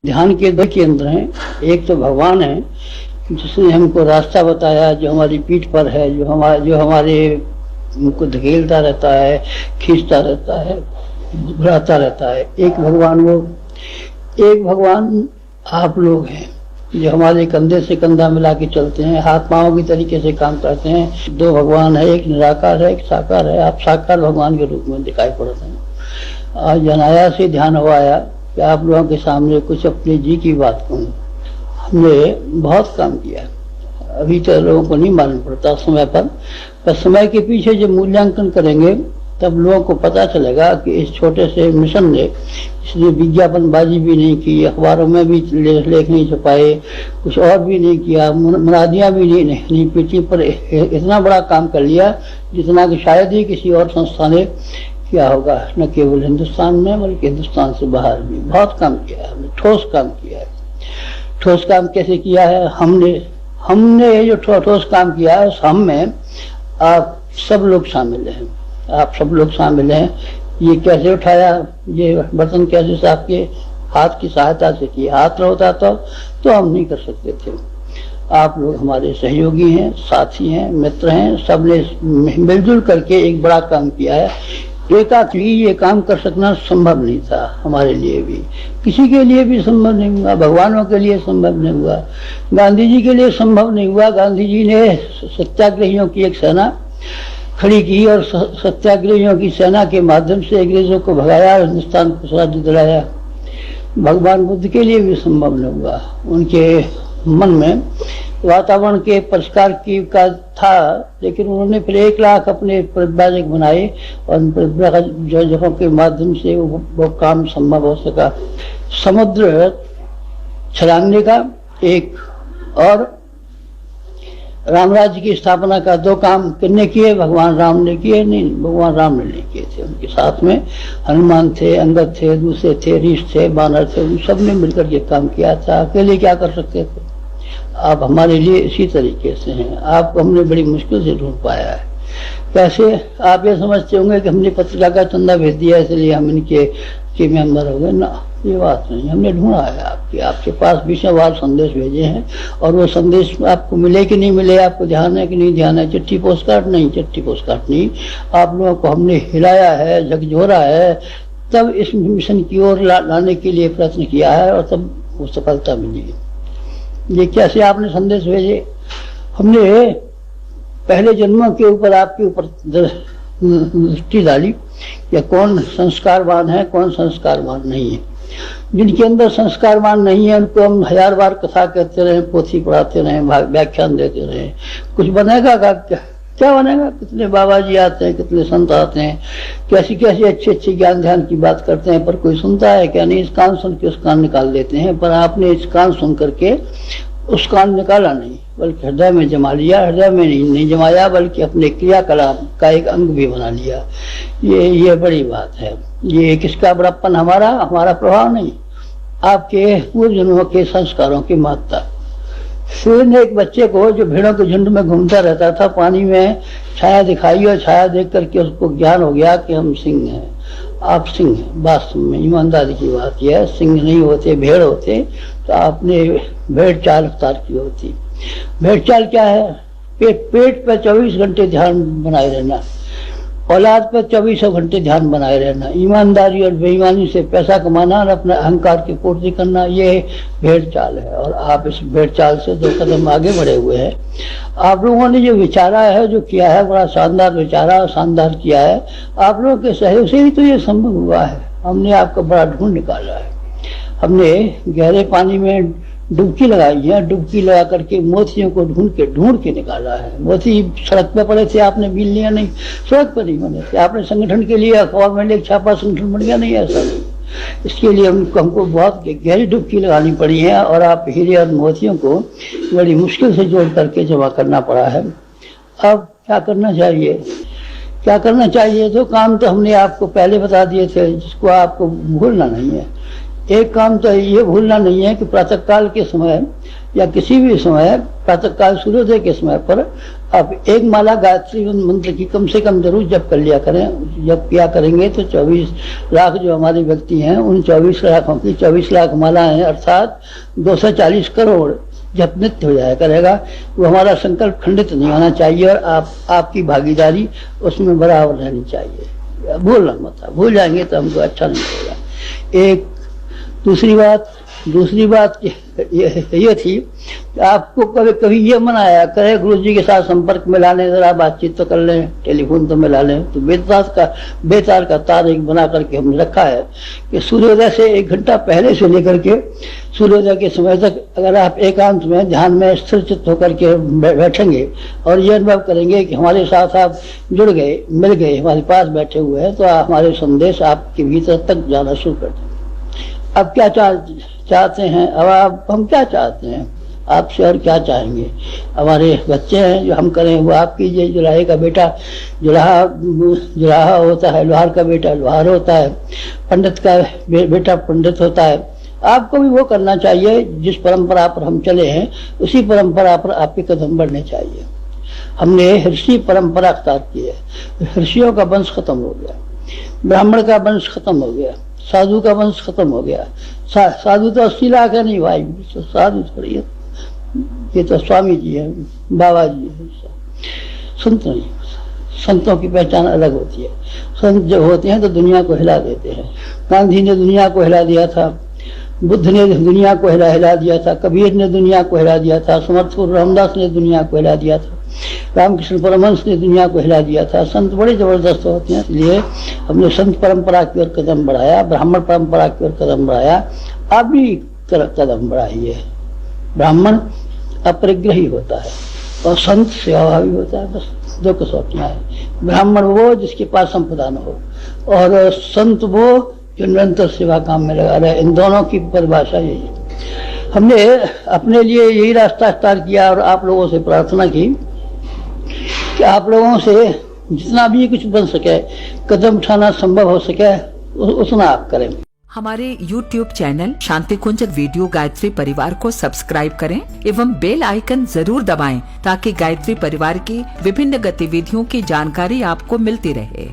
ध्यान के दो केंद्र हैं। एक तो भगवान है जिसने हमको रास्ता बताया, जो हमारी पीठ पर है, जो हमारे को धकेलता रहता है, खींचता रहता है, बुलाता रहता है। एक भगवान आप लोग हैं जो हमारे कंधे से कंधा मिला के चलते हैं, हाथ पांव की तरीके से काम करते हैं। दो भगवान है, एक निराकार है, एक साकार है। आप साकार भगवान के रूप में दिखाई पड़ते हैं। आज अनायास से ध्यान हुआ आया कि आप लोगों के सामने कुछ अपने जी की बात कहूँ। हमने बहुत काम किया, अभी तो लोगों को नहीं मालूम पड़ता समय पर समय के पीछे जब मूल्यांकन करेंगे तब लोगों को पता चलेगा कि इस छोटे से मिशन ने इसलिए विज्ञापनबाजी भी नहीं की, अखबारों में भी लेख नहीं छपाए, कुछ और भी नहीं किया, मुनादियाँ भी नहीं पीटी, पर इतना बड़ा काम कर लिया जितना कि शायद ही किसी और संस्था ने किया होगा। न केवल हिंदुस्तान में बल्कि हिंदुस्तान से बाहर भी बहुत काम किया है। हमने ठोस काम किया है। ठोस काम कैसे किया है? हमने ये जो ठोस काम किया है, हम में आप सब लोग शामिल हैं। आप सब लोग शामिल हैं। ये कैसे उठाया, ये बर्तन कैसे साफ किए? हाथ की सहायता से किए। हाथ होता तो हम नहीं कर सकते थे। आप लोग हमारे सहयोगी हैं, साथी हैं, मित्र हैं। सबने मिलजुल करके एक बड़ा काम किया है। एकाकी ये काम कर सकना संभव नहीं था हमारे लिए भी, किसी के लिए भी संभव नहीं हुआ। भगवानों के लिए संभव नहीं हुआ, गांधी जी के लिए संभव नहीं हुआ। गांधी जी ने सत्याग्रहियों की एक सेना खड़ी की और सत्याग्रहियों की सेना के माध्यम से अंग्रेजों को भगाया और हिंदुस्तान को स्वराज्य दिलाया। भगवान बुद्ध के लिए भी संभव नहीं हुआ। उनके मन में वातावरण के परिष्कार की का था, लेकिन उन्होंने फिर 1 लाख अपने परिव्राजक बनाए और परिव्राजकों के माध्यम से वो काम संभव हो सका। समुद्र छलांगने का एक और राम राज्य की स्थापना का 2 काम किसने किए? भगवान राम ने किए? नहीं, भगवान राम ने नहीं किए थे। उनके साथ में हनुमान थे, अंगद थे, दूसरे थे, ऋष थे, बानर थे। उन सब ने मिलकर ये काम किया था। अकेले क्या कर सकते थे? आप हमारे लिए इसी तरीके से हैं। आपको हमने बड़ी मुश्किल से ढूंढ पाया है। कैसे? आप ये समझते होंगे कि हमने पत्रिका का चंदा भेज दिया इसलिए हम इनके मेंबर हो गए ना, ये बात नहीं। हमने ढूंढा है आपके पास विषयवार संदेश भेजे हैं और वो संदेश आपको मिले कि नहीं मिले, आपको ध्यान है कि नहीं ध्यान है। चिट्ठी पोस्टकार्ड नहीं, चिट्ठी पोस्टकार्ड नहीं। आप लोगों को हमने हिलाया है, झकझोरा है, तब इस मिशन की ओर लाने के लिए प्रयत्न किया है और तब वो सफलता मिली है। ये कैसे आपने संदेश भेजे? हमने पहले जन्मों के ऊपर आपके ऊपर दृष्टि डाली या कौन संस्कारवान है, कौन संस्कारवान नहीं है। जिनके अंदर संस्कारवान नहीं है उनको हम 1000 बार कथा कहते रहे, पोथी पढ़ाते रहे, व्याख्यान देते रहे, कुछ बनेगा क्या बनेगा? कितने बाबा जी आते हैं, कितने संत आते हैं, कैसी कैसी अच्छी ज्ञान ध्यान की बात करते हैं, पर कोई सुनता है क्या? नहीं। इस कान सुन के उस कान निकाल देते हैं। पर आपने इस कान सुन करके उस कान निकाला नहीं, बल्कि हृदय में जमा लिया। हृदय में नहीं जमाया, बल्कि अपने क्रियाकलाप का एक अंग भी बना लिया। ये बड़ी बात है। ये किसका बड़प्पन? हमारा प्रभाव नहीं, आपके पूर्व जन्मों के संस्कारों की महत्ता। सूर्य ने एक बच्चे को जो भेड़ों के झुंड में घूमता रहता था, पानी में छाया दिखाई और छाया देख करके उसको ज्ञान हो गया कि हम सिंह हैं। आप सिंह हैं। वास्तव में ईमानदारी की बात यह है, सिंह नहीं होते, भेड़ होते तो आपने भेड़ चाल अख्तियार की होती। भेड़ चाल क्या है? पेट पर 24 घंटे ध्यान बनाए रहना, औलाद पर 24 घंटे ध्यान बनाए रहना, ईमानदारी और बेईमानी से पैसा कमाना और अपने अहंकार की पूर्ति करना, ये भेड़ चाल है। और आप इस भेड़ चाल से 2 कदम आगे बढ़े हुए हैं। आप लोगों ने जो विचारा है, जो किया है, बड़ा शानदार विचारा, शानदार किया है। आप लोगों के सहयोग से ही तो ये संभव हुआ है। हमने आपको बड़ा ढूंढ निकाला है। हमने गहरे पानी में डुबकी लगाई है, डुबकी लगा करके मोतियों को ढूंढ के निकाला है। मोती सड़क पे पड़े थे, आपने बीन लिया नहीं, सड़क पर नहीं बने थे। आपने संगठन के लिए अखबार में एक छापा, संगठन बन गया नहीं, ऐसा नहीं। इसके लिए हमको बहुत गहरी डुबकी लगानी पड़ी है और आप हीरे और मोतियों को बड़ी मुश्किल से जोड़ करके जमा करना पड़ा है। अब क्या करना चाहिए? क्या करना चाहिए? तो काम तो हमने आपको पहले बता दिए थे, जिसको आपको भूलना नहीं है। एक काम तो ये भूलना नहीं है कि प्रातःकाल के समय या किसी भी समय, प्रातःकाल सूर्योदय के समय पर अब एक माला गायत्री मंत्र की कम से कम जरूर जप कर लिया करें। जब किया करेंगे तो 24 लाख जो हमारे व्यक्ति हैं उन 24 लाखों की 24 लाख माला है, अर्थात 240 करोड़ जप नित्य हो जाया करेगा। वो हमारा संकल्प खंडित नहीं होना चाहिए और आपकी भागीदारी उसमें बराबर रहनी चाहिए। भूलना मत, भूल जाएंगे तो हमको अच्छा नहीं लगेगा। एक दूसरी बात ये थी कि आपको कभी कभी ये मन आया करे गुरु जी के साथ संपर्क में लाने, जरा बातचीत तो कर लें, टेलीफोन तो मिला लें। तो बेतार का तार एक बना करके हमने रखा है कि सूर्योदय से 1 घंटा पहले से लेकर के सूर्योदय के समय तक अगर आप एकांत में ध्यान में स्थिर चित्त होकर के बैठेंगे और ये अनुभव करेंगे कि हमारे साथ आप जुड़ गए, मिल गए, हमारे पास बैठे हुए हैं, तो हमारे संदेश आपके भीतर तक जाना शुरू कर दें। अब क्या चाहते हैं, अब हम क्या चाहते हैं आपसे और क्या चाहेंगे? हमारे बच्चे हैं जो हम करें वो आप कीजिए। जुलाहे का बेटा जुलाहा होता है, लोहार का बेटा लोहार होता है, पंडित का बेटा पंडित होता है। आपको भी वो करना चाहिए जिस परंपरा पर हम चले हैं, उसी परंपरा पर आपके कदम बढ़ने चाहिए। हमने ऋषि परंपरा अख्तियार की है। ऋषियों का वंश खत्म हो गया, ब्राह्मण का वंश खत्म हो गया, साधु का वंश खत्म हो गया। साधु तो 80 लाख है नहीं भाई, तो साधु थोड़ी है, ये तो स्वामी जी है, बाबा जी है। संत नहीं, संतों की पहचान अलग होती है। संत जब होते हैं तो दुनिया को हिला देते हैं। गांधी ने दुनिया को हिला दिया था, बुद्ध ने दुनिया को हिला दिया था, कबीर ने दुनिया को हिला दिया था, समर्थ रामदास ने दुनिया को हिला दिया था, रामकृष्ण परमहंस ने दुनिया को हिला दिया था। संत बड़े जबरदस्त होते हैं, इसलिए हमने संत परंपरा की ओर कदम बढ़ाया, ब्राह्मण परंपरा की ओर कदम बढ़ाया। आप भी कदम बढ़ाइए। ब्राह्मण अपरिग्रही होता है और संत सेवाभावी होता है, बस 2 कसौटियां हैं। ब्राह्मण वो जिसके पास संपदा न हो, और संत वो जो निरंतर सेवा काम में लगा रहे। इन दोनों की परिभाषा यही है। हमने अपने लिए यही रास्ता अख्तियार किया और आप लोगों से प्रार्थना की कि आप लोगों से जितना भी कुछ बन सके, कदम उठाना संभव हो सके, उतना आप करें। हमारे YouTube चैनल शांति कुंज वीडियो गायत्री परिवार को सब्सक्राइब करें एवं बेल आइकन जरूर दबाएं ताकि गायत्री परिवार की विभिन्न गतिविधियों की जानकारी आपको मिलती रहे।